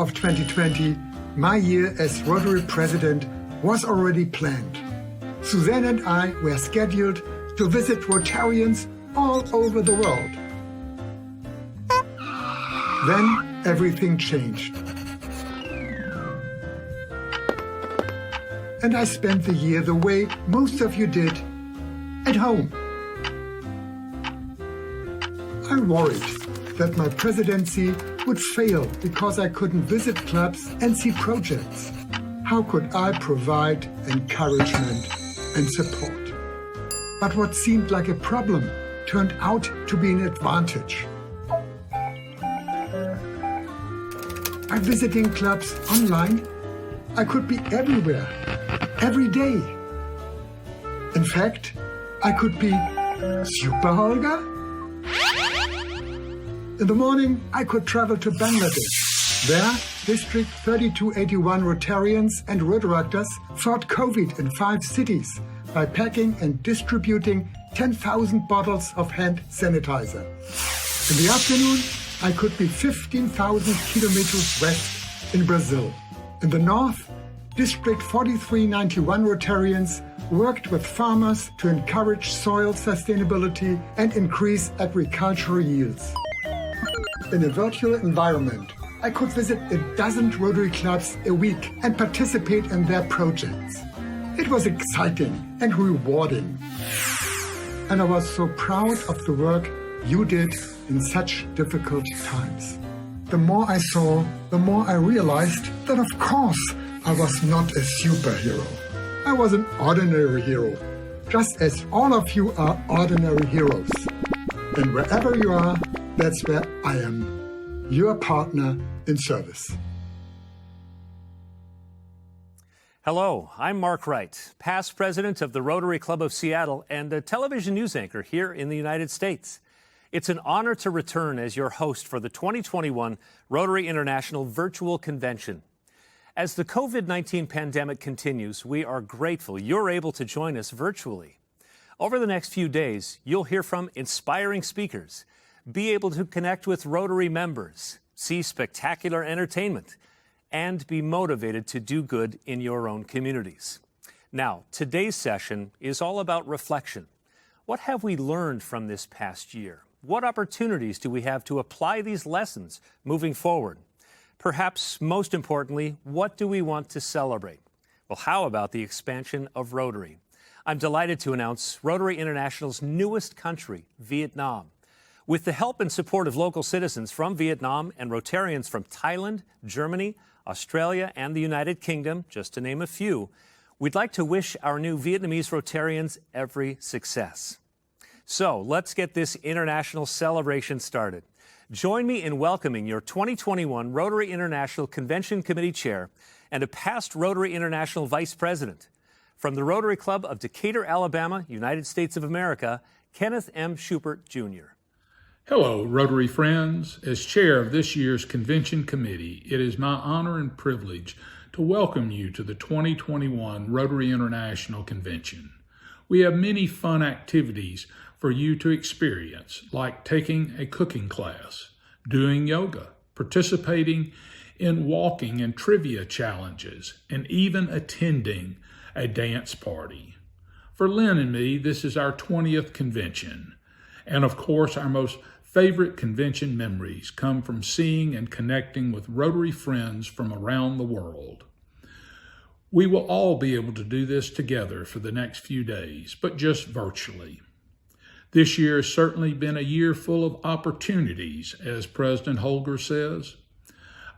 of 2020, my year as Rotary President was already planned. Suzanne and I were scheduled to visit Rotarians all over the world. Then everything changed. And I spent the year the way most of you did, at home. I worried that my presidency would fail because I couldn't visit clubs and see projects. How could I provide encouragement and support? But what seemed like a problem turned out to be an advantage. By visiting clubs online, I could be everywhere, every day. In fact, I could be Super Holger. In the morning, I could travel to Bangladesh. There, District 3281 Rotarians and Rotaractors fought COVID in 5 cities by packing and distributing 10,000 bottles of hand sanitizer. In the afternoon, I could be 15,000 kilometers west in Brazil. In the north, District 4391 Rotarians worked with farmers to encourage soil sustainability and increase agricultural yields. In a virtual environment, I could visit a dozen Rotary clubs a week and participate in their projects. It was exciting and rewarding. And I was so proud of the work you did in such difficult times. The more I saw, the more I realized that of course I was not a superhero. I was an ordinary hero, just as all of you are ordinary heroes. And wherever you are, that's where I am, your partner in service. Hello, I'm Mark Wright, past president of the Rotary Club of Seattle and a television news anchor here in the United States. It's an honor to return as your host for the 2021 Rotary International Virtual Convention. As the COVID-19 pandemic continues, we are grateful you're able to join us virtually. Over the next few days, you'll hear from inspiring speakers, be able to connect with Rotary members, see spectacular entertainment, and be motivated to do good in your own communities. Now, today's session is all about reflection. What have we learned from this past year? What opportunities do we have to apply these lessons moving forward? Perhaps most importantly, what do we want to celebrate? Well, how about the expansion of Rotary? I'm delighted to announce Rotary International's newest country, Vietnam. With the help and support of local citizens from Vietnam and Rotarians from Thailand, Germany, Australia, and the United Kingdom, just to name a few, we'd like to wish our new Vietnamese Rotarians every success. So let's get this international celebration started. Join me in welcoming your 2021 Rotary International Convention Committee Chair and a past Rotary International Vice President. From the Rotary Club of Decatur, Alabama, United States of America, Kenneth M. Schubert, Jr. Hello, Rotary friends. As chair of this year's Convention Committee, it is my honor and privilege to welcome you to the 2021 Rotary International Convention. We have many fun activities for you to experience, like taking a cooking class, doing yoga, participating in walking and trivia challenges, and even attending a dance party. For Lynn and me, this is our 20th convention. And of course, our most favorite convention memories come from seeing and connecting with Rotary friends from around the world. We will all be able to do this together for the next few days, but just virtually. This year has certainly been a year full of opportunities, as President Holger says.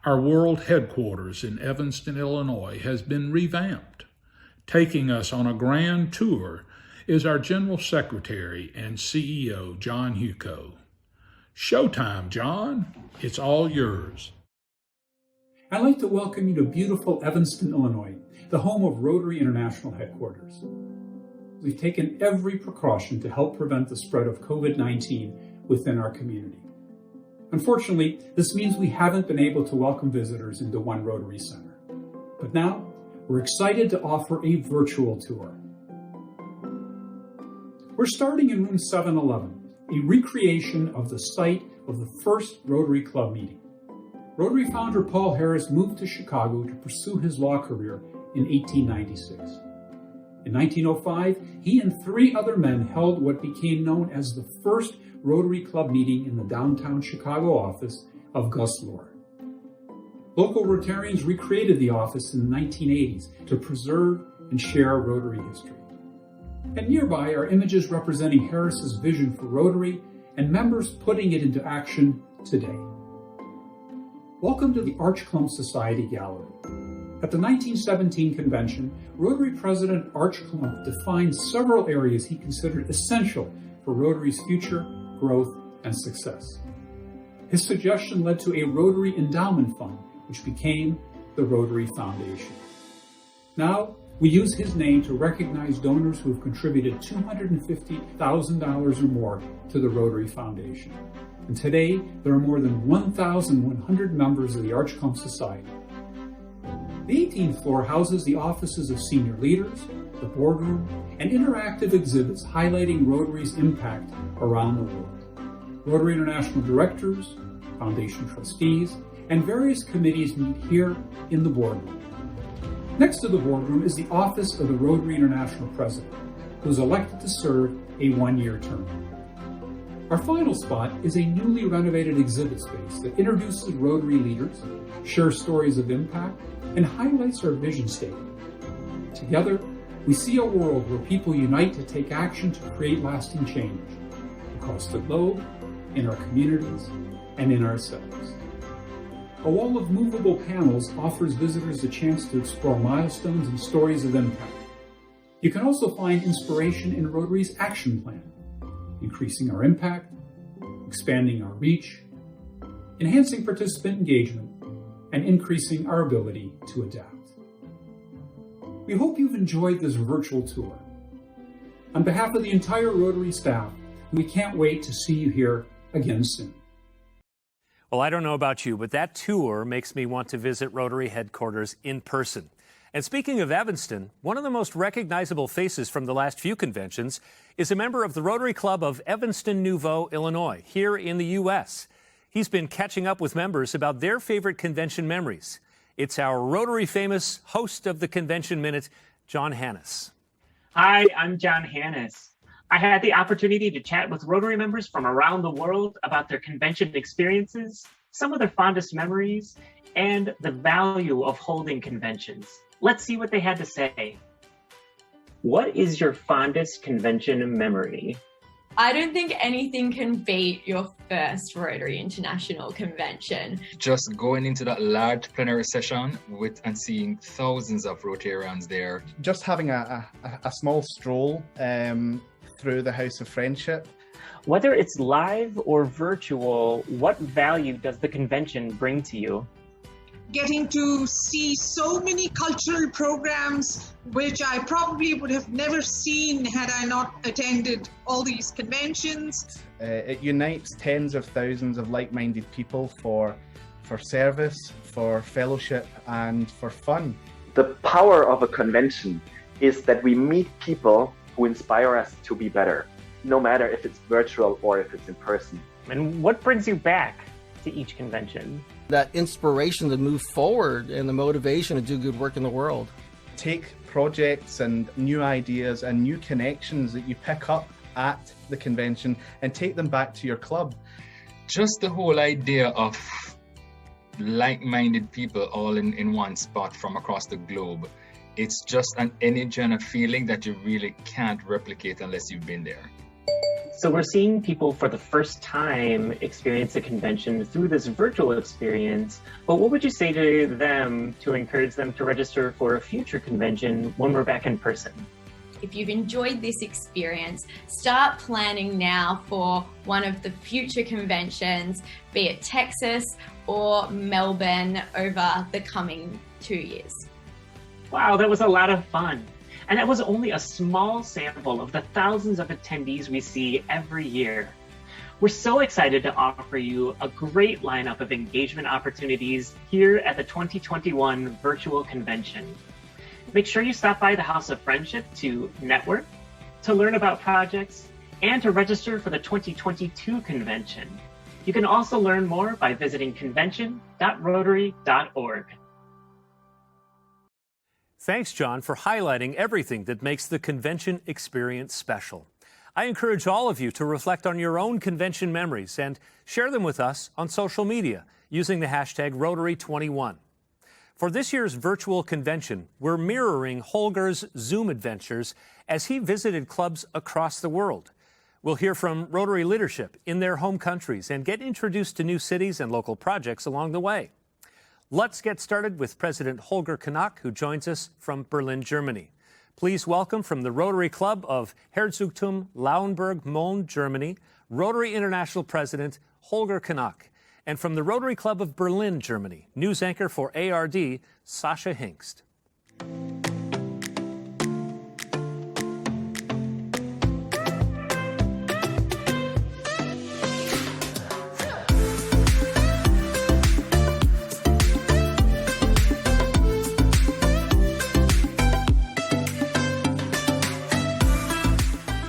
Our world headquarters in Evanston, Illinois has been revamped. Taking us on a grand tour is our General Secretary and CEO, John Huco. Showtime, John. It's all yours. I'd like to welcome you to beautiful Evanston, Illinois, the home of Rotary International headquarters. We've taken every precaution to help prevent the spread of COVID-19 within our community. Unfortunately, this means we haven't been able to welcome visitors into One Rotary Center. But now, we're excited to offer a virtual tour. We're starting in room 711, a recreation of the site of the first Rotary Club meeting. Rotary founder Paul Harris moved to Chicago to pursue his law career in 1896. In 1905, he and 3 other men held what became known as the first Rotary Club meeting in the downtown Chicago office of Gus Lohr. Local Rotarians recreated the office in the 1980s to preserve and share Rotary history. And nearby are images representing Harris's vision for Rotary and members putting it into action today. Welcome to the Archclump Society Gallery. At the 1917 convention, Rotary President Archclump defined several areas he considered essential for Rotary's future, growth, and success. His suggestion led to a Rotary Endowment Fund, which became the Rotary Foundation. Now, we use his name to recognize donors who have contributed $250,000 or more to the Rotary Foundation. And today, there are more than 1,100 members of the Archclump Society. The 18th floor houses the offices of senior leaders, the boardroom, and interactive exhibits highlighting Rotary's impact around the world. Rotary International directors, foundation trustees, and various committees meet here in the boardroom. Next to the boardroom is the office of the Rotary International President, who is elected to serve a 1-year term. Our final spot is a newly renovated exhibit space that introduces Rotary leaders, shares stories of impact, and highlights our vision statement. Together, we see a world where people unite to take action to create lasting change across the globe, in our communities, and in ourselves. A wall of movable panels offers visitors a chance to explore milestones and stories of impact. You can also find inspiration in Rotary's action plan, increasing our impact, expanding our reach, enhancing participant engagement, and increasing our ability to adapt. We hope you've enjoyed this virtual tour. On behalf of the entire Rotary staff, we can't wait to see you here again soon. Well, I don't know about you, but that tour makes me want to visit Rotary headquarters in person. And speaking of Evanston, one of the most recognizable faces from the last few conventions is a member of the Rotary Club of Evanston Nouveau, Illinois, here in the U.S. He's been catching up with members about their favorite convention memories. It's our Rotary famous host of the Convention Minute, John Hannes. Hi, I'm John Hannes. I had the opportunity to chat with Rotary members from around the world about their convention experiences, some of their fondest memories, and the value of holding conventions. Let's see what they had to say. What is your fondest convention memory? I don't think anything can beat your first Rotary International Convention. Just going into that large plenary session and seeing thousands of Rotarians there. Just having a small stroll through the House of Friendship. Whether it's live or virtual, what value does the convention bring to you? Getting to see so many cultural programs, which I probably would have never seen had I not attended all these conventions. It unites tens of thousands of like-minded people for service, for fellowship, and for fun. The power of a convention is that we meet people who inspire us to be better, no matter if it's virtual or if it's in person. And what brings you back to each convention? That inspiration to move forward and the motivation to do good work in the world. Take projects and new ideas and new connections that you pick up at the convention and take them back to your club. Just the whole idea of like-minded people all in one spot from across the globe. It's just an energy and a feeling that you really can't replicate unless you've been there. So we're seeing people for the first time experience a convention through this virtual experience, but what would you say to them to encourage them to register for a future convention when we're back in person? If you've enjoyed this experience, start planning now for one of the future conventions, be it Texas or Melbourne, over the coming 2 years. Wow, that was a lot of fun. And that was only a small sample of the thousands of attendees we see every year. We're so excited to offer you a great lineup of engagement opportunities here at the 2021 virtual convention. Make sure you stop by the House of Friendship to network, to learn about projects, and to register for the 2022 convention. You can also learn more by visiting convention.rotary.org. Thanks, John, for highlighting everything that makes the convention experience special. I encourage all of you to reflect on your own convention memories and share them with us on social media using the hashtag Rotary21. For this year's virtual convention, we're mirroring Holger's Zoom adventures as he visited clubs across the world. We'll hear from Rotary leadership in their home countries and get introduced to new cities and local projects along the way. Let's get started with President Holger Knack, who joins us from Berlin, Germany. Please welcome from the Rotary Club of Herzogtum Lauenburg-Mölln, Germany, Rotary International President Holger Knack. And from the Rotary Club of Berlin, Germany, news anchor for ARD, Sascha Hingst.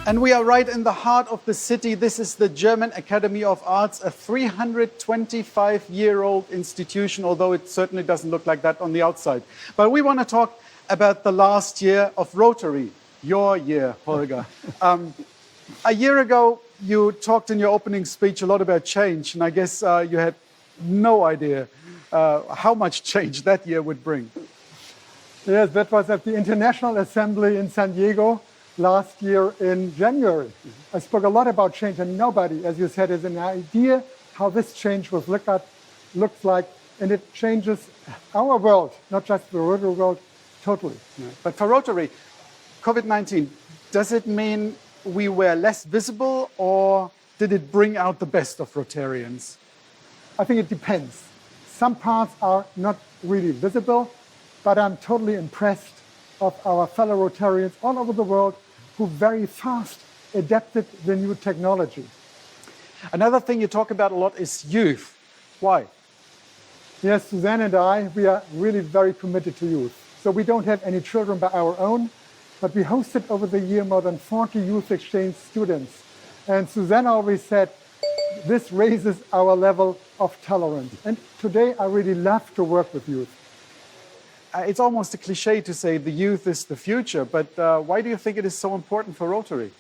And we are right in the heart of the city. This is the German Academy of Arts, a 325-year-old institution, although it certainly doesn't look like that on the outside. But we want to talk about the last year of Rotary, your year, Holger. A year ago, you talked in your opening speech a lot about change, and I guess you had no idea how much change that year would bring. Yes, that was at the International Assembly in San Diego last year in January. I spoke a lot about change, and nobody, as you said, has an idea how this change looks like, and it changes our world, not just the Rotary world, totally. Yeah. But for Rotary, COVID-19, does it mean we were less visible, or did it bring out the best of Rotarians? I think it depends. Some parts are not really visible, but I'm totally impressed of our fellow Rotarians all over the world who very fast adapted the new technology. Another thing you talk about a lot is youth. Why? Yes, Suzanne and I, we are really very committed to youth. So we don't have any children by our own, but we hosted over the year more than 40 youth exchange students. And Suzanne always said, this raises our level of tolerance. And today I really love to work with youth. It's almost a cliche to say the youth is the future, but why do you think it is so important for Rotary?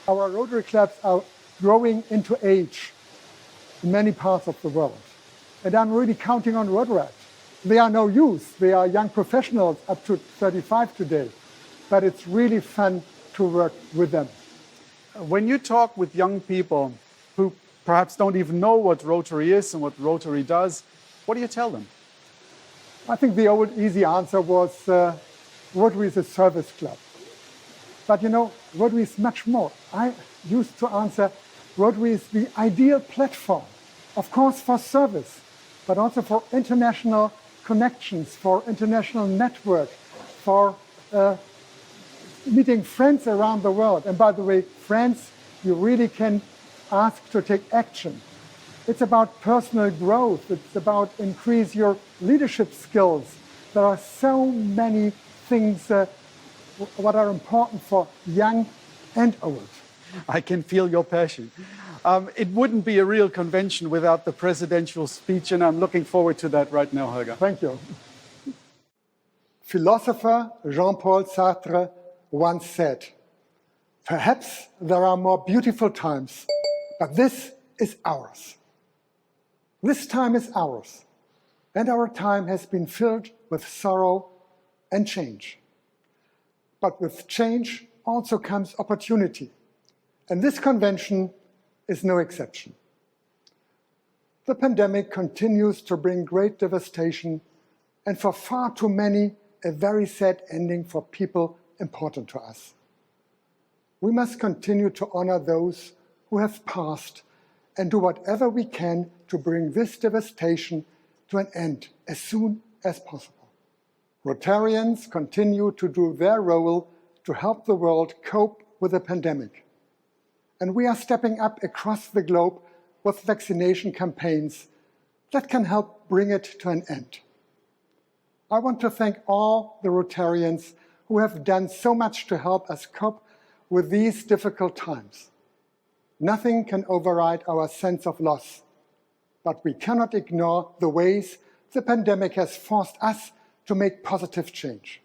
Our Rotary clubs are growing into age in many parts of the world. And I'm really counting on Rotaract. They are no youth, they are young professionals up to 35 today, but it's really fun to work with them. When you talk with young people who perhaps don't even know what Rotary is and what Rotary does, what do you tell them? I think the old easy answer was Rotary is a service club. But you know, Rotary is much more. I used to answer Rotary is the ideal platform, of course for service, but also for international connections, for international network, for meeting friends around the world. And by the way, friends, you really can ask to take action. It's about personal growth. It's about increase your leadership skills. There are so many things what are important for young and old. I can feel your passion. It wouldn't be a real convention without the presidential speech, and I'm looking forward to that right now, Holger. Thank you. Philosopher Jean-Paul Sartre once said, "Perhaps there are more beautiful times, but this is ours." This time is ours, and our time has been filled with sorrow and change. But with change also comes opportunity, and this convention is no exception. The pandemic continues to bring great devastation, and for far too many, a very sad ending for people important to us. We must continue to honor those who have passed and do whatever we can to bring this devastation to an end as soon as possible. Rotarians continue to do their role to help the world cope with the pandemic. And we are stepping up across the globe with vaccination campaigns that can help bring it to an end. I want to thank all the Rotarians who have done so much to help us cope with these difficult times. Nothing can override our sense of loss but we cannot ignore the ways the pandemic has forced us to make positive change.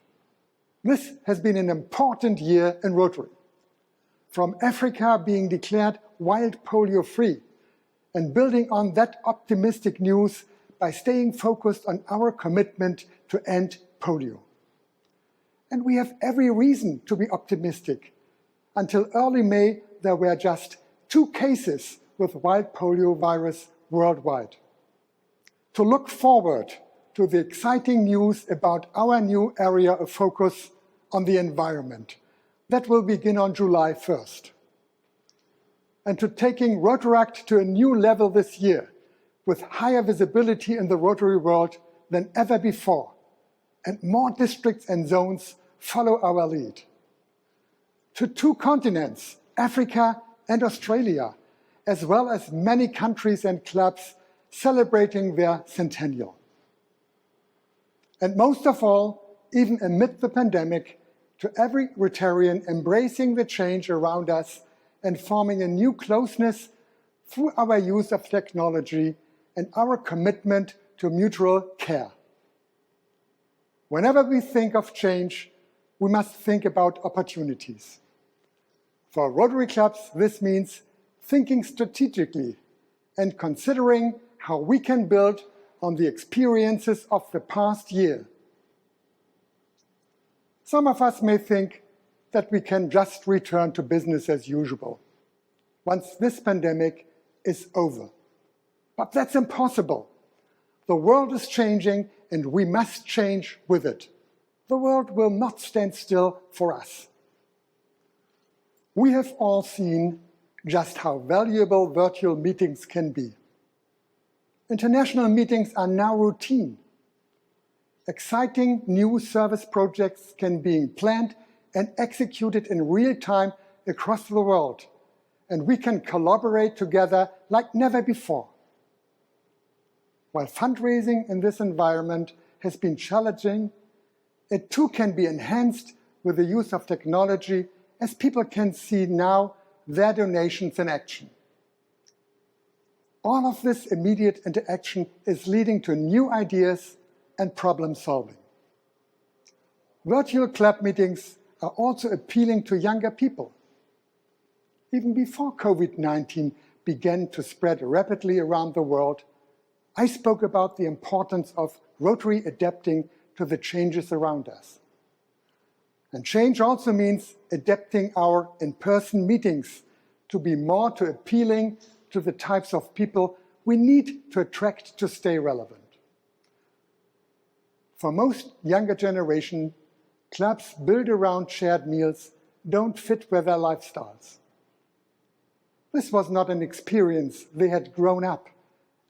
This has been an important year in Rotary. From Africa being declared wild polio-free and building on that optimistic news by staying focused on our commitment to end polio. And we have every reason to be optimistic. Until early May, there were just 2 cases with wild polio virus worldwide. To look forward to the exciting news about our new area of focus on the environment. That will begin on July 1st. And to taking Rotaract to a new level this year, with higher visibility in the Rotary world than ever before, and more districts and zones follow our lead. To 2 continents, Africa and Australia, as well as many countries and clubs celebrating their centennial. And most of all, even amid the pandemic, to every Rotarian embracing the change around us and forming a new closeness through our use of technology and our commitment to mutual care. Whenever we think of change, we must think about opportunities. For Rotary clubs, this means thinking strategically and considering how we can build on the experiences of the past year. Some of us may think that we can just return to business as usual once this pandemic is over. But that's impossible. The world is changing and we must change with it. The world will not stand still for us. We have all seen just how valuable virtual meetings can be. International meetings are now routine. Exciting new service projects can be planned and executed in real time across the world, and we can collaborate together like never before. While fundraising in this environment has been challenging, it too can be enhanced with the use of technology, as people can see now their donations in action. All of this immediate interaction is leading to new ideas and problem solving. Virtual club meetings are also appealing to younger people. Even before COVID-19 began to spread rapidly around the world, I spoke about the importance of Rotary adapting to the changes around us. And change also means adapting our in-person meetings to be more appealing to the types of people we need to attract to stay relevant. For most younger generation, clubs built around shared meals don't fit with their lifestyles. This was not an experience they had grown up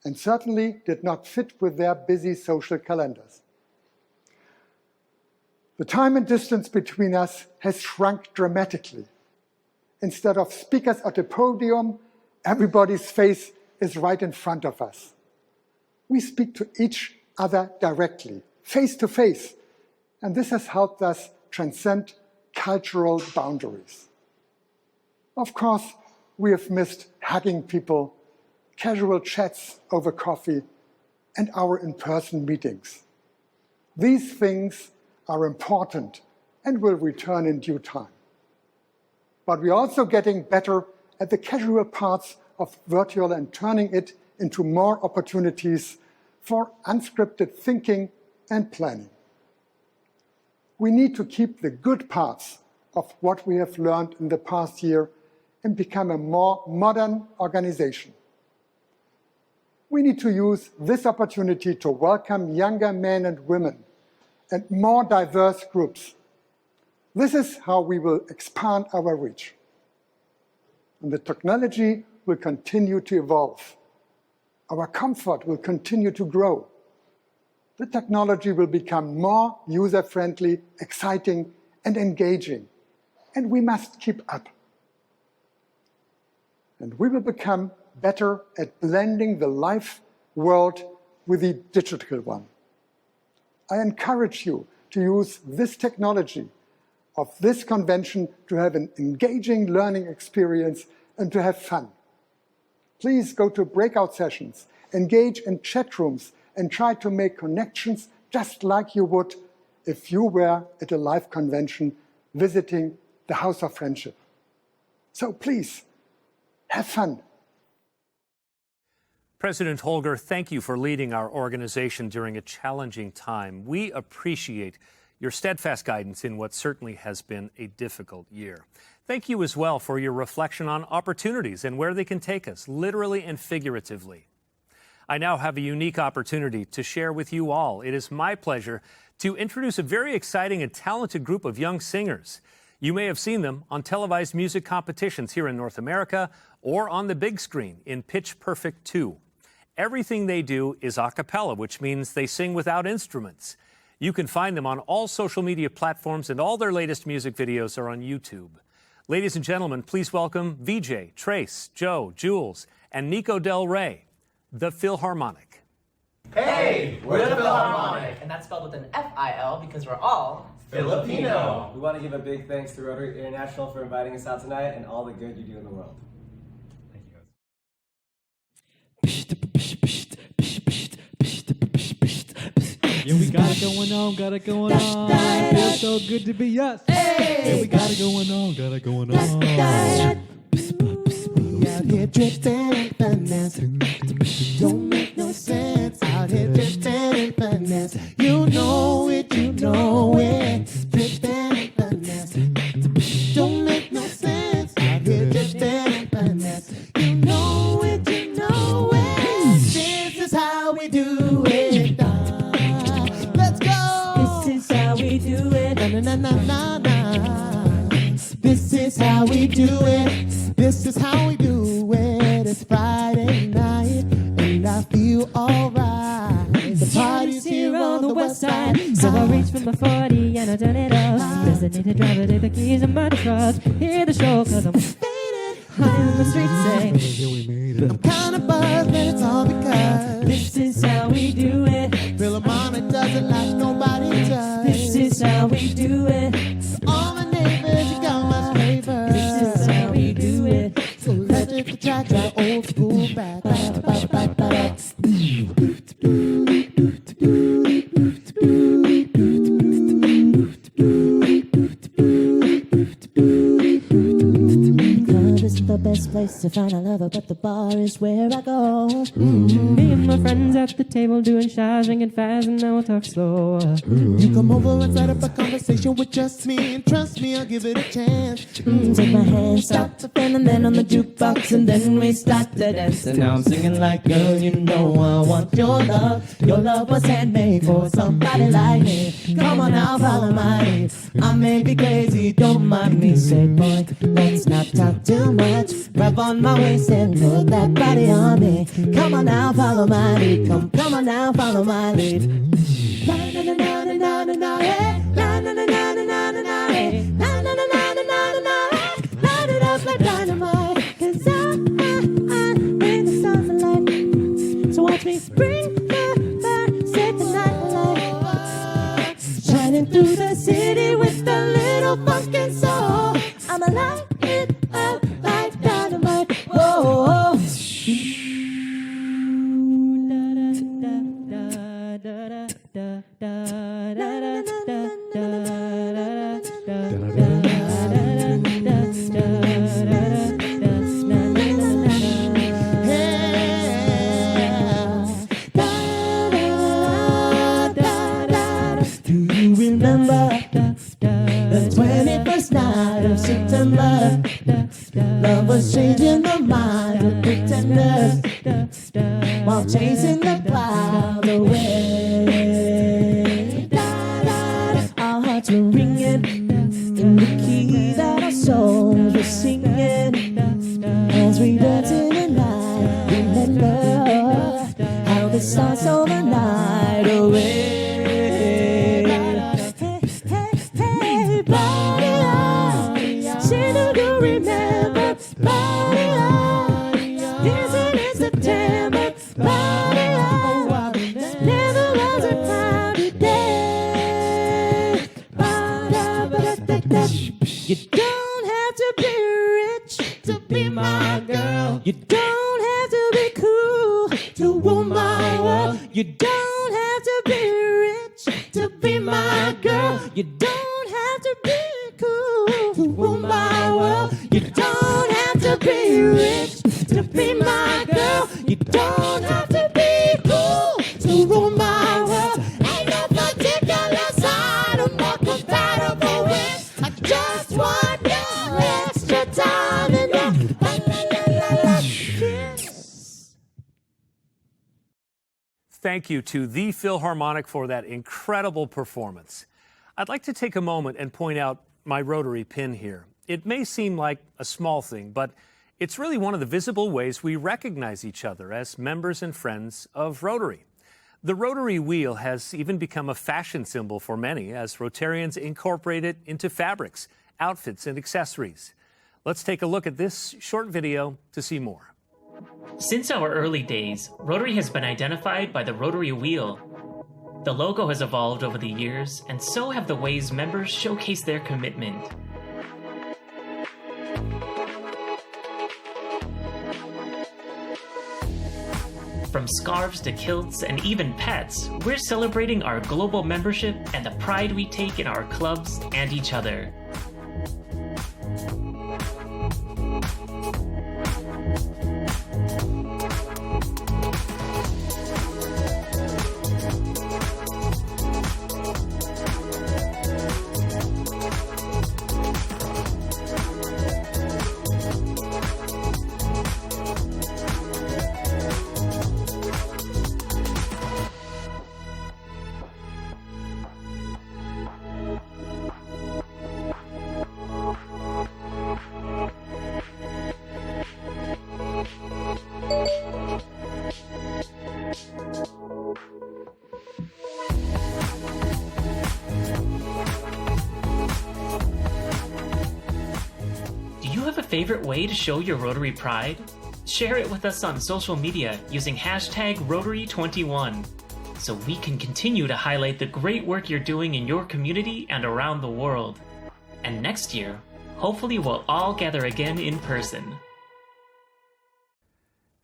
and certainly did not fit with their busy social calendars. The time and distance between us has shrunk dramatically. Instead of speakers at a podium, everybody's face is right in front of us. We speak to each other directly, face to face, and this has helped us transcend cultural boundaries. Of course, we have missed hugging people, casual chats over coffee, and our in-person meetings. These things are important and will return in due time. But we're also getting better at the casual parts of virtual and turning it into more opportunities for unscripted thinking and planning. We need to keep the good parts of what we have learned in the past year and become a more modern organization. We need to use this opportunity to welcome younger men and women and more diverse groups. This is how we will expand our reach. And the technology will continue to evolve. Our comfort will continue to grow. The technology will become more user-friendly, exciting, and engaging. And we must keep up. And we will become better at blending the live world with the digital one. I encourage you to use this technology of this convention to have an engaging learning experience and to have fun. Please go to breakout sessions, engage in chat rooms, and try to make connections just like you would if you were at a live convention visiting the House of Friendship. So please, have fun. President Holger, thank you for leading our organization during a challenging time. We appreciate your steadfast guidance in what certainly has been a difficult year. Thank you as well for your reflection on opportunities and where they can take us, literally and figuratively. I now have a unique opportunity to share with you all. It is my pleasure to introduce a very exciting and talented group of young singers. You may have seen them on televised music competitions here in North America or on the big screen in Pitch Perfect 2. Everything they do is a cappella, which means they sing without instruments. You can find them on all social media platforms, and all their latest music videos are on YouTube. Ladies and gentlemen, please welcome VJ, Trace, Joe, Jules, and Nico Del Rey, the Philharmonic. Hey, we're the Philharmonic! And that's spelled with an F-I-L because we're all Filipino. We want to give a big thanks to Rotary International for inviting us out tonight and all the good you do in the world. Thank you, guys. Yeah, we got it going on, Feels so good to be us. Yeah, we got it going on, We out here drifting in finesse. Don't make no sense. Out here drifting in finesse. You know it. Drifting in finesse. Don't make no sense. Out here drifting in finesse. You know it. This is how we do it. Let's go. This is how we do it. This is how we do it. This is how we do it. It's Friday night and I feel alright. The party's here on the west side. So I reach for my 40 and I turn it up. Designated driver, take the keys and my trust. Hear the show cause I'm faded. High in the streets say I'm kinda buzzed, but it's all because this is how we do it. Philharmonic does it like nobody does. This is how we do it. All my neighbors, you got my flavor. This is how we do it. So let's hit the track, try old school back. The best place to find a lover, but the bar is where I go. Me and my friends at the table doing shots, drinking fast, and now we'll talk slow. You come over and set up a conversation with just me, and trust me, I'll give it a chance. Take my hand, stop the fan, and then on the jukebox, and then we start to dance. And now I'm singing like, girl, you know I want your love. Your love was handmade for somebody like me. Come on now, follow my lead. I may be crazy, don't mind me. Say, boy, let's not talk too much. Grab on my waist and put that body on me. Come on now, follow my lead. Come on now, follow my lead. La na na na na na na na, hey. La na na na na na na na, hey. La na na na na na na na, hey. Light it up like dynamite. 'Cause I bring the stars to light. So watch me bring the fire, set the night alight. Shining through the city with a little funk and soul. I'ma light it up like dynamite. Whoa. Do you remember the 21st night of September? Love was changing the minds of pretenders while chasing the clouds away. Our hearts were ringing in the key that our souls were singing as we danced in the night. Remember how the stars stole the night away. Hey, body on, say do you remember? Body on, dancing in September. Body on, never was a cloudy day. You don't have to be rich to be my girl. You don't have to You don't have to be rich to be my girl. You don't have to be cool to rule my world. You don't have to be rich to be my girl. You don't have to be cool to rule my world. Ain't no particular side I'm not compatible with. I just want your extra time and your kiss. Thank you to the Philharmonic for that incredible performance. I'd like to take a moment and point out my Rotary pin here. It may seem like a small thing, but it's really one of the visible ways we recognize each other as members and friends of Rotary. The Rotary wheel has even become a fashion symbol for many as Rotarians incorporate it into fabrics, outfits, and accessories. Let's take a look at this short video to see more. Since our early days, Rotary has been identified by the Rotary wheel. The logo has evolved over the years, and so have the ways members showcase their commitment. From scarves to kilts and even pets, we're celebrating our global membership and the pride we take in our clubs and each other. Favorite way to show your Rotary pride? Share it with us on social media using hashtag Rotary21 so we can continue to highlight the great work you're doing in your community and around the world. And next year, hopefully we'll all gather again in person.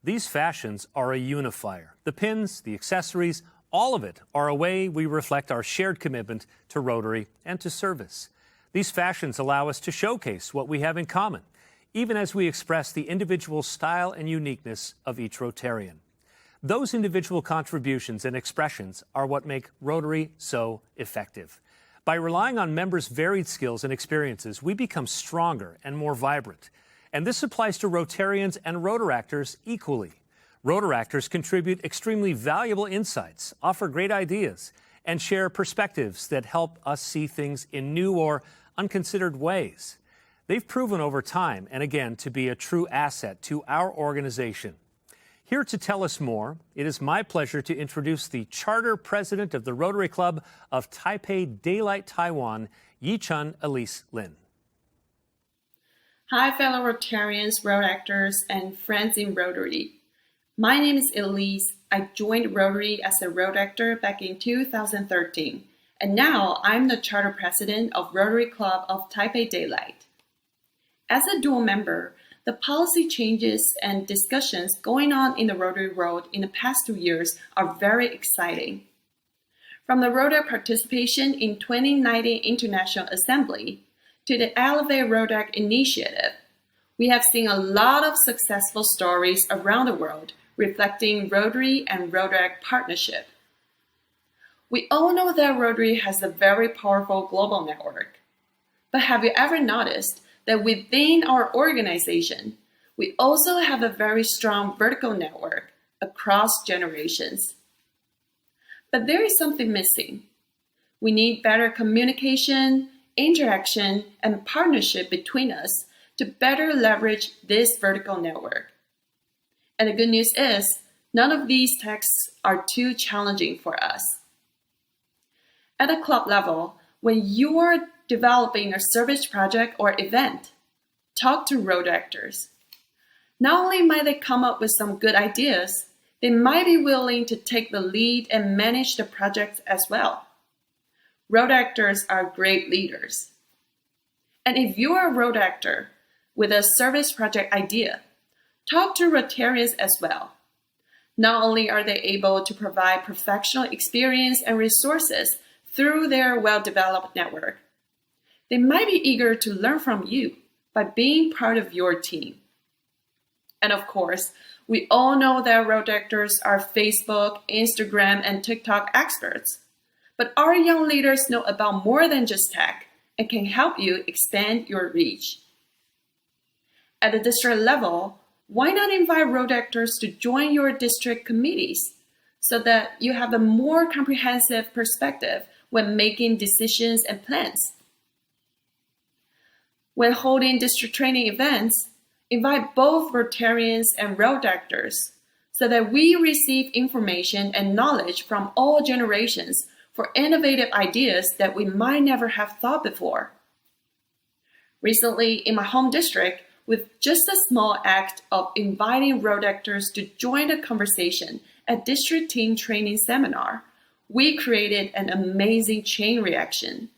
These fashions are a unifier. The pins, the accessories, all of it are a way we reflect our shared commitment to Rotary and to service. These fashions allow us to showcase what we have in common, even as we express the individual style and uniqueness of each Rotarian. Those individual contributions and expressions are what make Rotary so effective. By relying on members' varied skills and experiences, we become stronger and more vibrant. And this applies to Rotarians and Rotaractors equally. Rotaractors contribute extremely valuable insights, offer great ideas, and share perspectives that help us see things in new or unconsidered ways. They've proven over time and again to be a true asset to our organization. Here to tell us more, it is my pleasure to introduce the Charter President of the Rotary Club of Taipei Daylight, Taiwan, Yi-Chun Elise Lin. Hi, fellow Rotarians, Rotaractors, and friends in Rotary. My name is Elise. I joined Rotary as a Rotaractor back in 2013, and now I'm the Charter President of Rotary Club of Taipei Daylight. As a dual member, the policy changes and discussions going on in the Rotary world in the past 2 years are very exciting. From the Rotary participation in 2019 International Assembly to the Elevate Rotaract initiative, we have seen a lot of successful stories around the world reflecting Rotary and Rotaract partnership. We all know that Rotary has a very powerful global network. But have you ever noticed that within our organization, we also have a very strong vertical network across generations? But there is something missing. We need better communication, interaction, and partnership between us to better leverage this vertical network. And the good news is, none of these tasks are too challenging for us. At a club level, when you are developing a service project or event, talk to Rotaractors. Not only might they come up with some good ideas, they might be willing to take the lead and manage the project as well. Rotaractors are great leaders. And if you're a Rotaractor with a service project idea, talk to Rotarians as well. Not only are they able to provide professional experience and resources through their well-developed network, they might be eager to learn from you by being part of your team. And of course, we all know that Rotaractors are Facebook, Instagram, and TikTok experts. But our young leaders know about more than just tech and can help you expand your reach. At the district level, why not invite Rotaractors to join your district committees so that you have a more comprehensive perspective when making decisions and plans? When holding district training events, invite both Rotarians and Rotaractors so that we receive information and knowledge from all generations for innovative ideas that we might never have thought before. Recently, in my home district, with just a small act of inviting Rotaractors to join the conversation at district team training seminar, we created an amazing chain reaction.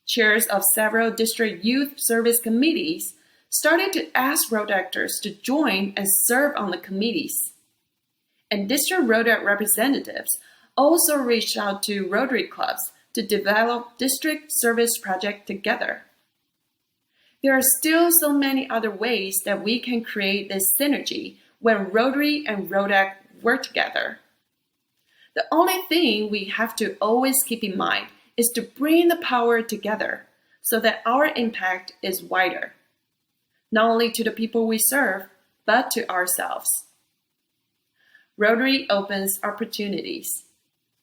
Chairs of several district youth service committees started to ask Rotaractors to join and serve on the committees. And district Rotary representatives also reached out to Rotary clubs to develop district service projects together. There are still so many other ways that we can create this synergy when Rotary and Rotaract work together. The only thing we have to always keep in mind is to bring the power together so that our impact is wider, not only to the people we serve, but to ourselves. Rotary opens opportunities,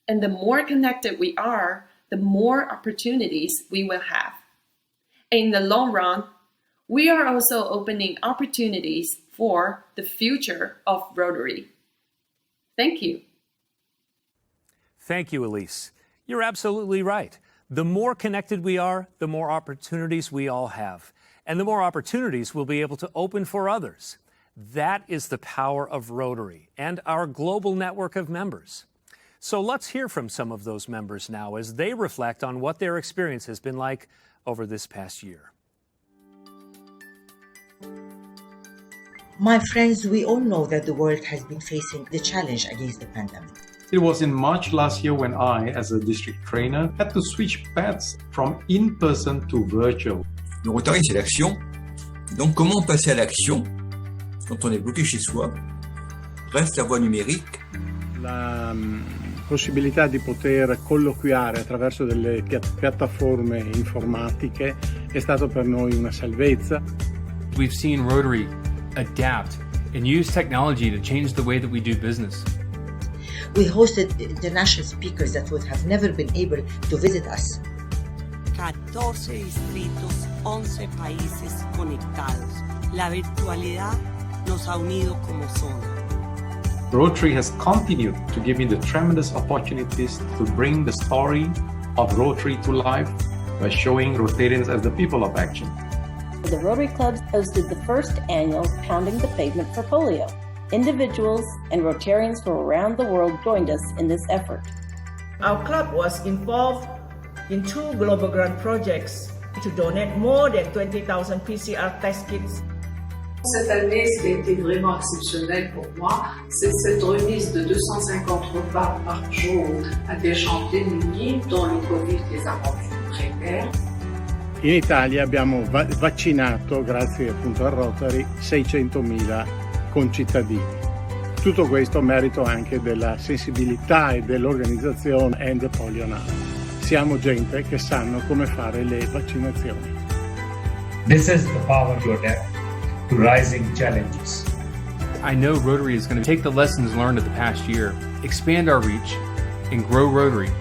and the more connected we are, the more opportunities we will have. In the long run, we are also opening opportunities for the future of Rotary. Thank you. Thank you, Elise. You're absolutely right. The more connected we are, the more opportunities we all have. And the more opportunities we'll be able to open for others. That is the power of Rotary and our global network of members. So let's hear from some of those members now as they reflect on what their experience has been like over this past year. My friends, we all know that the world has been facing the challenge against the pandemic. It was in March last year when I, as a district trainer, had to switch paths from in-person to virtual. Le Rotary, c'est l'action. Donc, comment passer à l'action quand on est bloqué chez soi? Reste la voie numérique. La possibilità di poter colloquiare attraverso delle piattaforme informatiche è stato per noi una salvezza. We've seen Rotary adapt and use technology to change the way that we do business. We hosted international speakers that would have never been able to visit us. 14 distritos, 11 países conectados. La virtualidad nos ha unido como zona. Rotary has continued to give me the tremendous opportunities to bring the story of Rotary to life by showing Rotarians as the people of action. The Rotary clubs hosted the first annual Pounding the Pavement for Polio. Individuals and Rotarians from around the world joined us in this effort. Our club was involved in 2 global grant projects to donate more than 20,000 PCR test kits. Cette année, ce qui a été vraiment exceptionnel pour moi, c'est cette remise de 250 repas par jour à des gens démunis dont le Covid les a rendus précaires. In Italia abbiamo vaccinato, grazie appunto al Rotary, 600.000 concittadini. Tutto questo a merito anche della sensibilità e dell'organizzazione End the Polio Now. Siamo gente che sanno come fare le vaccinazioni. This is the power to adapt to rising challenges. I know Rotary is going to take the lessons learned of the past year, expand our reach, and grow Rotary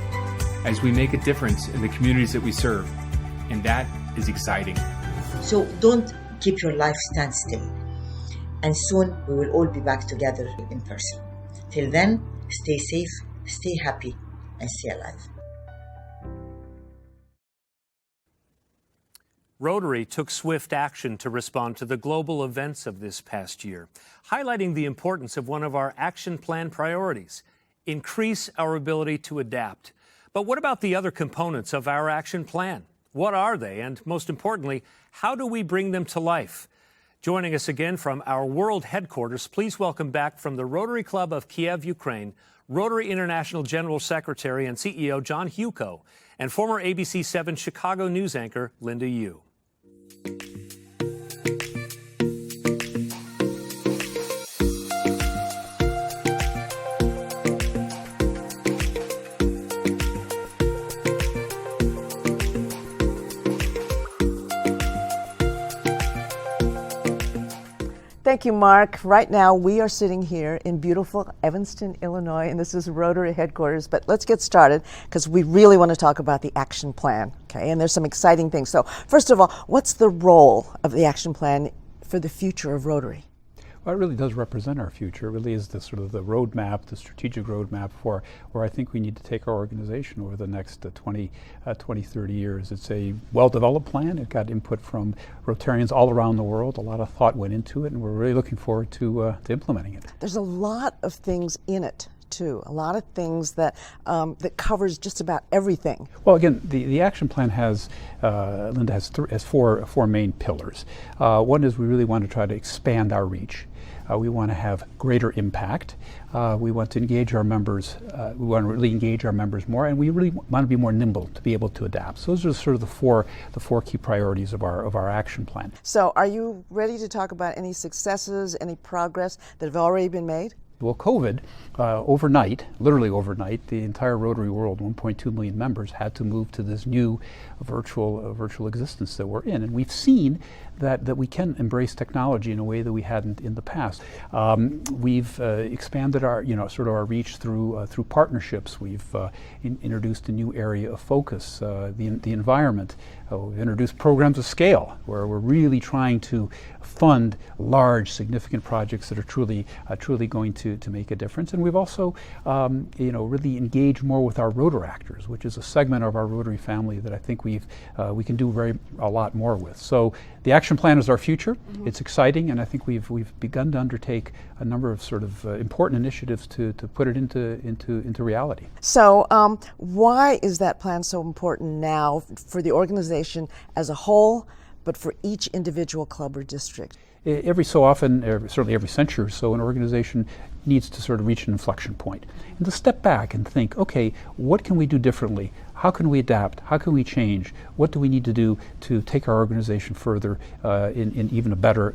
as we make a difference in the communities that we serve. And that is exciting. So don't keep your life stand still. And soon we will all be back together in person. Till then, stay safe, stay happy, and stay alive. Rotary took swift action to respond to the global events of this past year, highlighting the importance of one of our action plan priorities, increase our ability to adapt. But what about the other components of our action plan? What are they? And most importantly, how do we bring them to life? Joining us again from our world headquarters, please welcome back from the Rotary Club of Kiev, Ukraine, Rotary International General Secretary and CEO John Huko, and former ABC 7 Chicago news anchor Linda Yu. Thank you, Mark. Right now, we are sitting here in beautiful Evanston, Illinois, and this is Rotary headquarters. But let's get started because we really want to talk about the action plan, okay? And there's some exciting things. So first of all, what's the role of the action plan for the future of Rotary? Well, it really does represent our future. It really is the sort of the roadmap, the strategic roadmap for where I think we need to take our organization over the next 20, 30 years. It's a well-developed plan. It got input from Rotarians all around the world. A lot of thought went into it, and we're really looking forward to implementing it. There's a lot of things in it, too. A lot of things that that covers just about everything. Well, again, the action plan has, Linda, has four main pillars. One is we really want to try to expand our reach. We want to have greater impact. We want to engage our members. We want to really engage our members more, and we really want to be more nimble to be able to adapt. So those are sort of the four key priorities of our action plan. So, are you ready to talk about any successes, any progress that have already been made? Well, COVID, overnight, literally overnight, the entire Rotary world, 1.2 million members, had to move to this new virtual existence that we're in. And we've seen that we can embrace technology in a way that we hadn't in the past. We've expanded our, sort of our reach through partnerships. We've introduced a new area of focus, the environment. We've introduced programs of scale, where we're really trying to fund large, significant projects that are truly going to make a difference. And we've also, really engaged more with our Rotaractors, which is a segment of our Rotary family that I think we can do a lot more with. So the action plan is our future. Mm-hmm. It's exciting, and I think we've begun to undertake a number of sort of important initiatives to put it into reality. So why is that plan so important now for the organization as a whole, but for each individual club or district? Every so often, certainly every century or so, an organization needs to sort of reach an inflection point and to step back and think, okay, what can we do differently? How can we adapt? How can we change? What do we need to do to take our organization further in even a better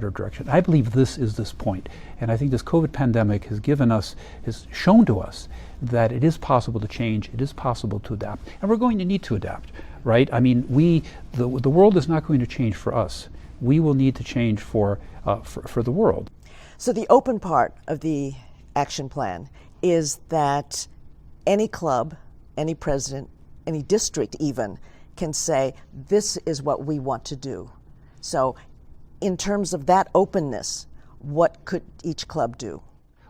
direction? I believe this is this point, and I think this COVID pandemic has shown to us that it is possible to change, it is possible to adapt, and we're going to need to adapt, right? I mean, the world is not going to change for us. We will need to change for the world. So the open part of the action plan is that any club, any president, any district even, can say, this is what we want to do. So in terms of that openness, what could each club do?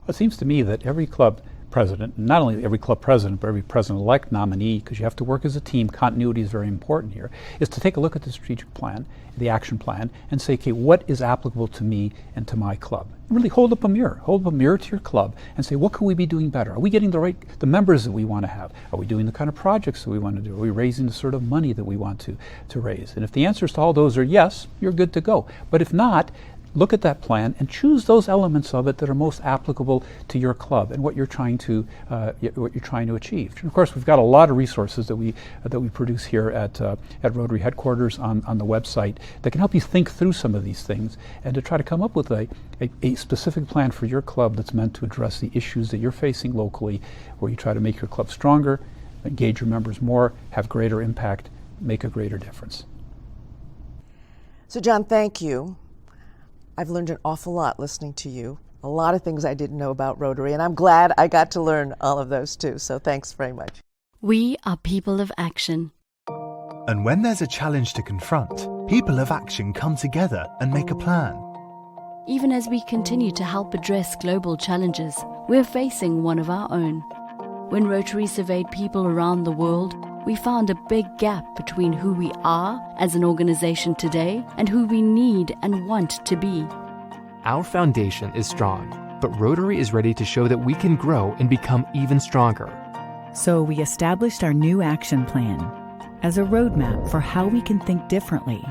Well, it seems to me that every club president, not only every club president, but every president-elect nominee, because you have to work as a team, continuity is very important here, is to take a look at the strategic plan, the action plan, and say, okay, what is applicable to me and to my club? Really hold up a mirror to your club and say, what can we be doing better? Are we getting the members that we want to have? Are we doing the kind of projects that we want to do? Are we raising the sort of money that we want to raise? And if the answers to all those are yes, you're good to go. But if not, look at that plan and choose those elements of it that are most applicable to your club and what you're trying to achieve. And of course, we've got a lot of resources that we produce here at Rotary headquarters on the website that can help you think through some of these things and to try to come up with a specific plan for your club that's meant to address the issues that you're facing locally, where you try to make your club stronger, engage your members more, have greater impact, make a greater difference. So John, thank you. I've learned an awful lot listening to you. A lot of things I didn't know about Rotary, and I'm glad I got to learn all of those too. So thanks very much. We are people of action. And when there's a challenge to confront, people of action come together and make a plan. Even as we continue to help address global challenges, we're facing one of our own. When Rotary surveyed people around the world, we found a big gap between who we are as an organization today and who we need and want to be. Our foundation is strong, but Rotary is ready to show that we can grow and become even stronger. So we established our new action plan as a roadmap for how we can think differently,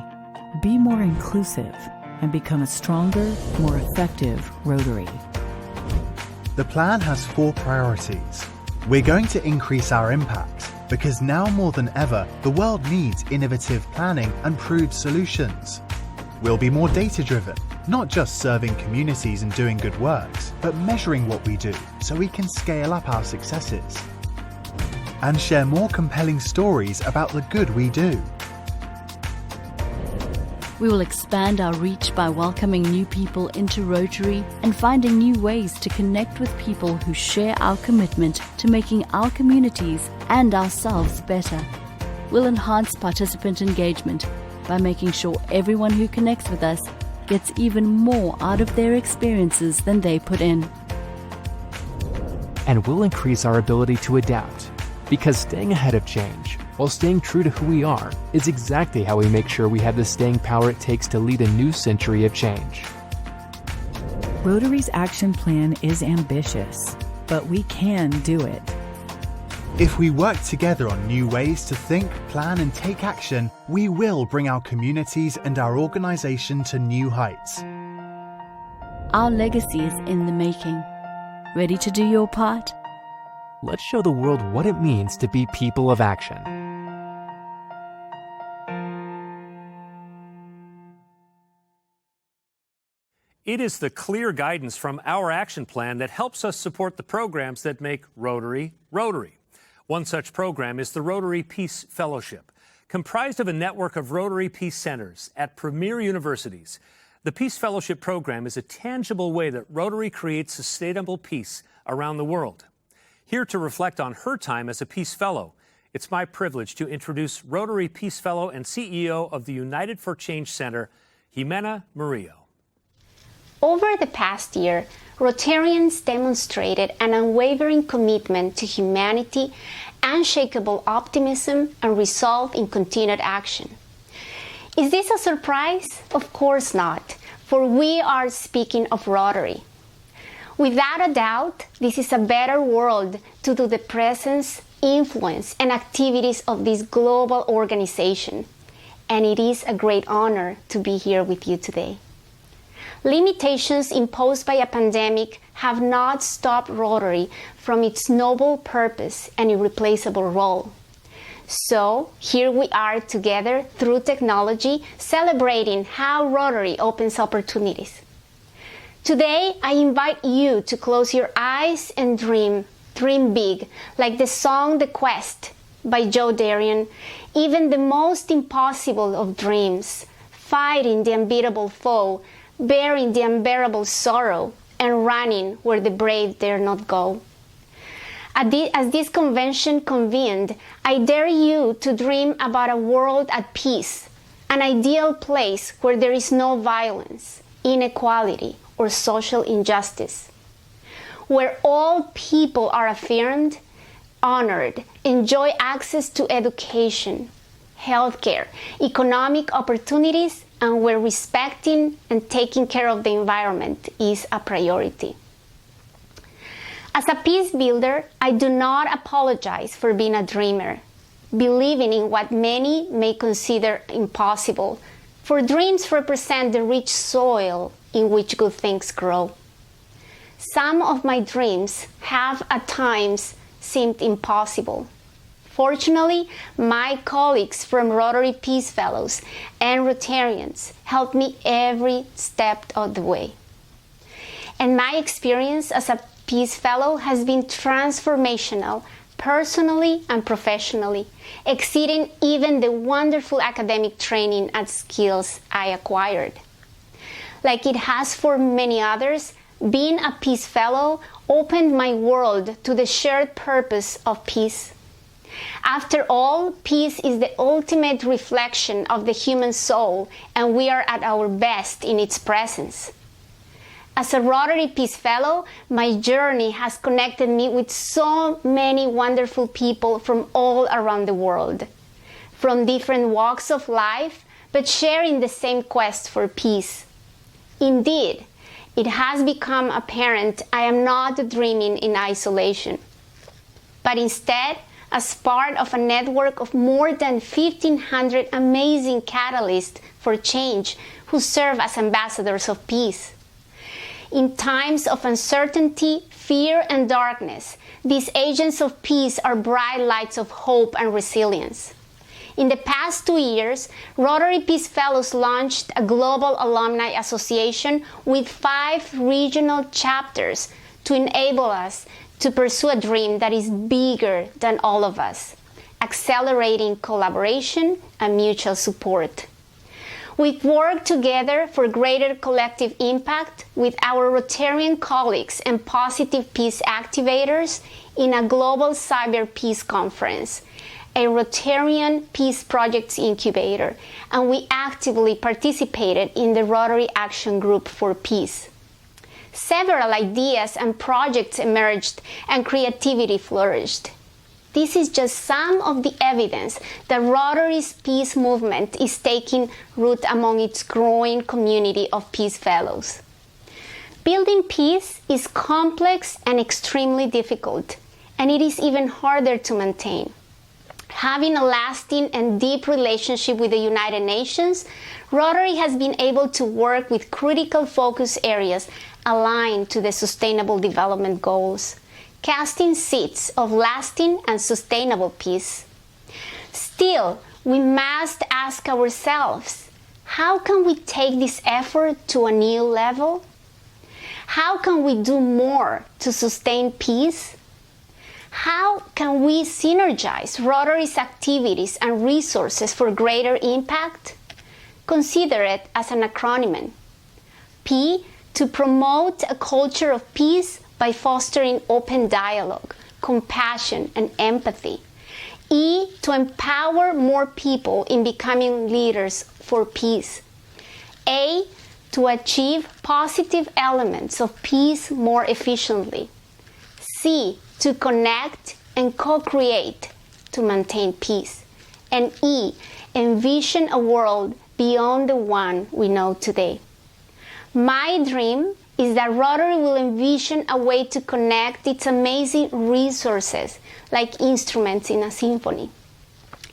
be more inclusive, and become a stronger, more effective Rotary. The plan has 4 priorities. We're going to increase our impact because now more than ever, the world needs innovative planning and proved solutions. We'll be more data-driven, not just serving communities and doing good works, but measuring what we do so we can scale up our successes. And share more compelling stories about the good we do. We will expand our reach by welcoming new people into Rotary and finding new ways to connect with people who share our commitment to making our communities and ourselves better. We'll enhance participant engagement by making sure everyone who connects with us gets even more out of their experiences than they put in. And we'll increase our ability to adapt, because staying ahead of change while staying true to who we are is exactly how we make sure we have the staying power it takes to lead a new century of change. Rotary's action plan is ambitious, but we can do it. If we work together on new ways to think, plan and take action, we will bring our communities and our organization to new heights. Our legacy is in the making. Ready to do your part? Let's show the world what it means to be people of action. It is the clear guidance from our action plan that helps us support the programs that make Rotary, Rotary. One such program is the Rotary Peace Fellowship, comprised of a network of Rotary Peace Centers at premier universities. The Peace Fellowship program is a tangible way that Rotary creates sustainable peace around the world. Here to reflect on her time as a Peace Fellow, it's my privilege to introduce Rotary Peace Fellow and CEO of the United for Change Center, Jimena Murillo. Over the past year, Rotarians demonstrated an unwavering commitment to humanity, unshakable optimism, and resolve in continued action. Is this a surprise? Of course not, for we are speaking of Rotary. Without a doubt, this is a better world due to the presence, influence, and activities of this global organization, and it is a great honor to be here with you today. Limitations imposed by a pandemic have not stopped Rotary from its noble purpose and irreplaceable role. So, here we are together through technology, celebrating how Rotary opens opportunities. Today, I invite you to close your eyes and dream big, like the song The Quest by Joe Darian, even the most impossible of dreams, fighting the unbeatable foe, bearing the unbearable sorrow, and running where the brave dare not go. As this convention convened, I dare you to dream about a world at peace, an ideal place where there is no violence, inequality, or social injustice, where all people are affirmed, honored, enjoy access to education, healthcare, economic opportunities, and where respecting and taking care of the environment is a priority. As a peace builder, I do not apologize for being a dreamer, believing in what many may consider impossible, for dreams represent the rich soil in which good things grow. Some of my dreams have at times seemed impossible. Fortunately, my colleagues from Rotary Peace Fellows and Rotarians helped me every step of the way. And my experience as a Peace Fellow has been transformational, personally and professionally, exceeding even the wonderful academic training and skills I acquired. Like it has for many others, being a Peace Fellow opened my world to the shared purpose of peace. After all, peace is the ultimate reflection of the human soul, and we are at our best in its presence. As a Rotary Peace Fellow, my journey has connected me with so many wonderful people from all around the world, from different walks of life, but sharing the same quest for peace. Indeed, it has become apparent I am not dreaming in isolation, but instead as part of a network of more than 1,500 amazing catalysts for change who serve as ambassadors of peace. In times of uncertainty, fear, and darkness, these agents of peace are bright lights of hope and resilience. In the past 2 years, Rotary Peace Fellows launched a global alumni association with 5 regional chapters to enable us to pursue a dream that is bigger than all of us, accelerating collaboration and mutual support. We've worked together for greater collective impact with our Rotarian colleagues and positive peace activators in a global cyber peace conference, a Rotarian Peace Projects Incubator, and we actively participated in the Rotary Action Group for Peace. Several ideas and projects emerged and creativity flourished. This is just some of the evidence that Rotary's peace movement is taking root among its growing community of peace fellows. Building peace is complex and extremely difficult, and it is even harder to maintain. Having a lasting and deep relationship with the United Nations, Rotary has been able to work with critical focus areas aligned to the Sustainable Development Goals, casting seeds of lasting and sustainable peace. Still, we must ask ourselves, how can we take this effort to a new level? How can we do more to sustain peace? How can we synergize Rotary's activities and resources for greater impact? Consider it as an acronym. P, to promote a culture of peace by fostering open dialogue, compassion, and empathy. E, to empower more people in becoming leaders for peace. A, to achieve positive elements of peace more efficiently. C, to connect and co-create to maintain peace. And E, envision a world beyond the one we know today. My dream is that Rotary will envision a way to connect its amazing resources like instruments in a symphony.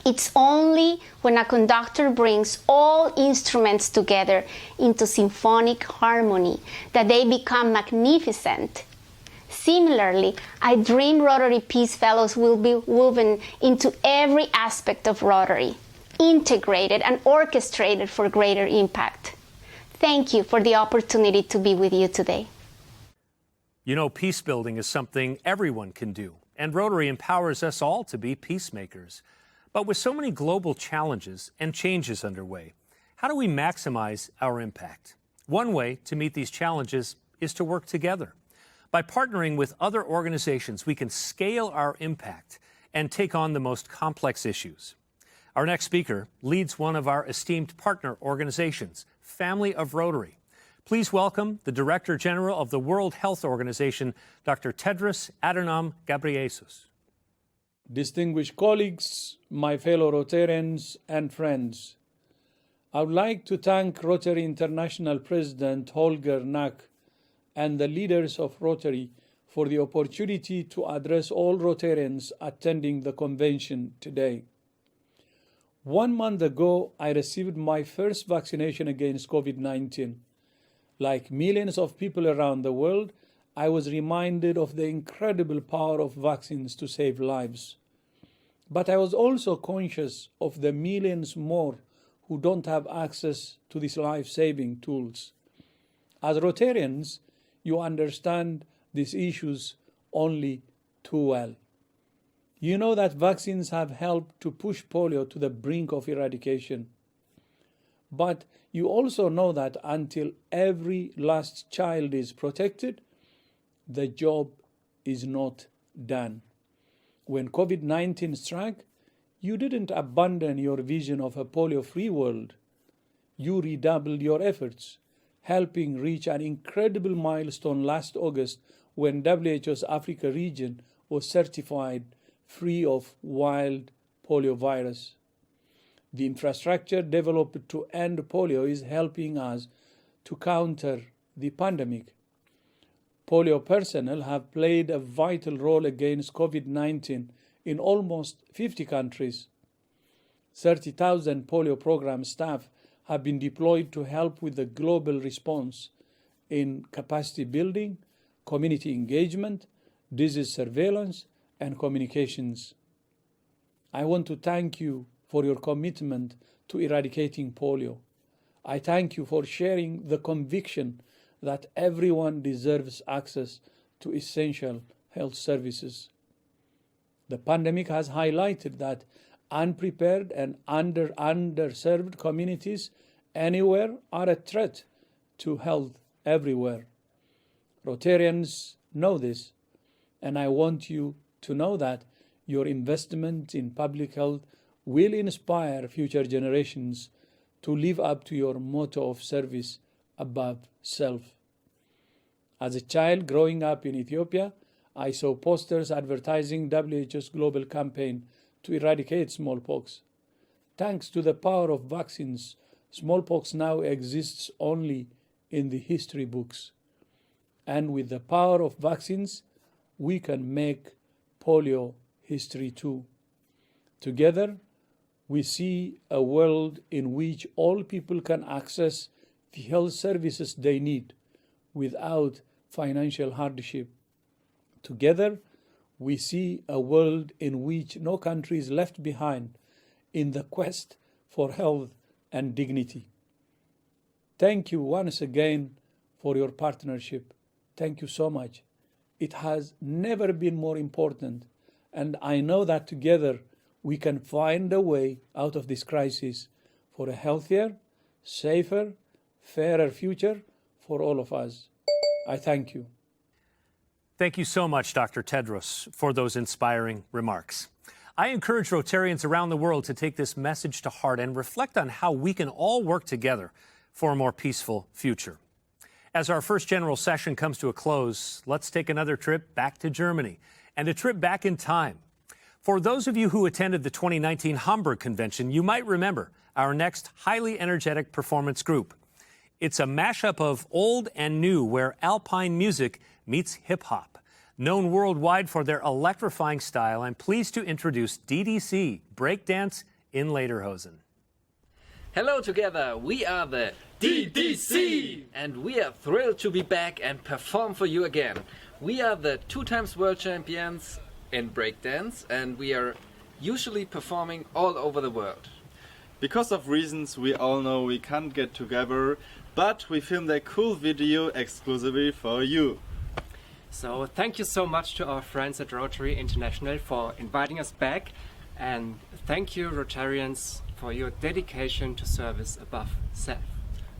It's only when a conductor brings all instruments together into symphonic harmony that they become magnificent. Similarly, I dream Rotary Peace Fellows will be woven into every aspect of Rotary, integrated and orchestrated for greater impact. Thank you for the opportunity to be with you today. You know, peace building is something everyone can do, and Rotary empowers us all to be peacemakers. But with so many global challenges and changes underway, how do we maximize our impact? One way to meet these challenges is to work together. By partnering with other organizations, we can scale our impact and take on the most complex issues. Our next speaker leads one of our esteemed partner organizations, Family of Rotary. Please welcome the Director General of the World Health Organization, Dr. Tedros Adhanom Ghebreyesus. Distinguished colleagues, my fellow Rotarians and friends, I would like to thank Rotary International President Holger Nack and the leaders of Rotary for the opportunity to address all Rotarians attending the convention today. 1 month ago, I received my first vaccination against COVID-19. Like millions of people around the world, I was reminded of the incredible power of vaccines to save lives. But I was also conscious of the millions more who don't have access to these life-saving tools. As Rotarians, you understand these issues only too well. You know that vaccines have helped to push polio to the brink of eradication. But you also know that until every last child is protected, the job is not done. When COVID-19 struck, you didn't abandon your vision of a polio-free world. You redoubled your efforts, helping reach an incredible milestone last August when WHO's Africa region was certified free of wild polio virus. The infrastructure developed to end polio is helping us to counter the pandemic. Polio personnel have played a vital role against COVID-19 in almost 50 countries. 30,000 polio program staff have been deployed to help with the global response in capacity building, community engagement, disease surveillance, and communications. I want to thank you for your commitment to eradicating polio. I thank you for sharing the conviction that everyone deserves access to essential health services. The pandemic has highlighted that unprepared and underserved communities anywhere are a threat to health everywhere. Rotarians know this, and I want you to know that your investment in public health will inspire future generations to live up to your motto of service above self. As a child growing up in Ethiopia, I saw posters advertising WHO's global campaign to eradicate smallpox. Thanks to the power of vaccines, smallpox now exists only in the history books. And with the power of vaccines, we can make polio history too. Together, we see a world in which all people can access the health services they need without financial hardship. Together, we see a world in which no country is left behind in the quest for health and dignity. Thank you once again for your partnership. Thank you so much. It has never been more important, and I know that together we can find a way out of this crisis for a healthier, safer, fairer future for all of us. I thank you. Thank you so much, Dr. Tedros, for those inspiring remarks. I encourage Rotarians around the world to take this message to heart and reflect on how we can all work together for a more peaceful future. As our first general session comes to a close, let's take another trip back to Germany and a trip back in time. For those of you who attended the 2019 Hamburg Convention, you might remember our next highly energetic performance group. It's a mashup of old and new where alpine music meets hip-hop. Known worldwide for their electrifying style, I'm pleased to introduce DDC, Breakdance in Lederhosen. Hello together, we are the DDC! And we are thrilled to be back and perform for you again. We are the 2-time world champions in breakdance, and we are usually performing all over the world. Because of reasons we all know we can't get together, but we filmed a cool video exclusively for you. So thank you so much to our friends at Rotary International for inviting us back, and thank you Rotarians for your dedication to service above self.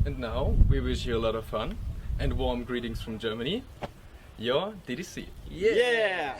And now we wish you a lot of fun and warm greetings from Germany. Your DDC. Yeah!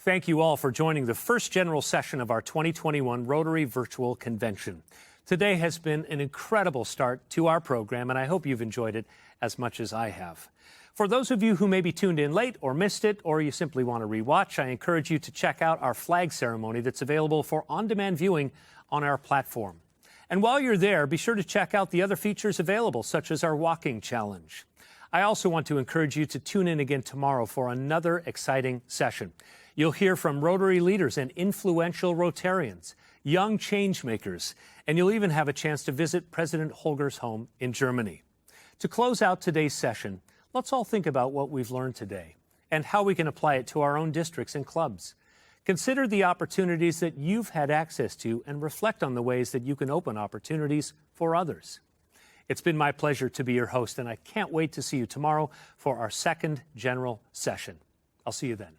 Thank you all for joining the first general session of our 2021 Rotary Virtual Convention. Today has been an incredible start to our program, and I hope you've enjoyed it as much as I have. For those of you who may be tuned in late or missed it, or you simply want to rewatch, I encourage you to check out our flag ceremony that's available for on-demand viewing on our platform. And while you're there, be sure to check out the other features available, such as our walking challenge. I also want to encourage you to tune in again tomorrow for another exciting session. You'll hear from Rotary leaders and influential Rotarians, young changemakers, and you'll even have a chance to visit President Holger's home in Germany. To close out today's session, let's all think about what we've learned today and how we can apply it to our own districts and clubs. Consider the opportunities that you've had access to and reflect on the ways that you can open opportunities for others. It's been my pleasure to be your host, and I can't wait to see you tomorrow for our second general session. I'll see you then.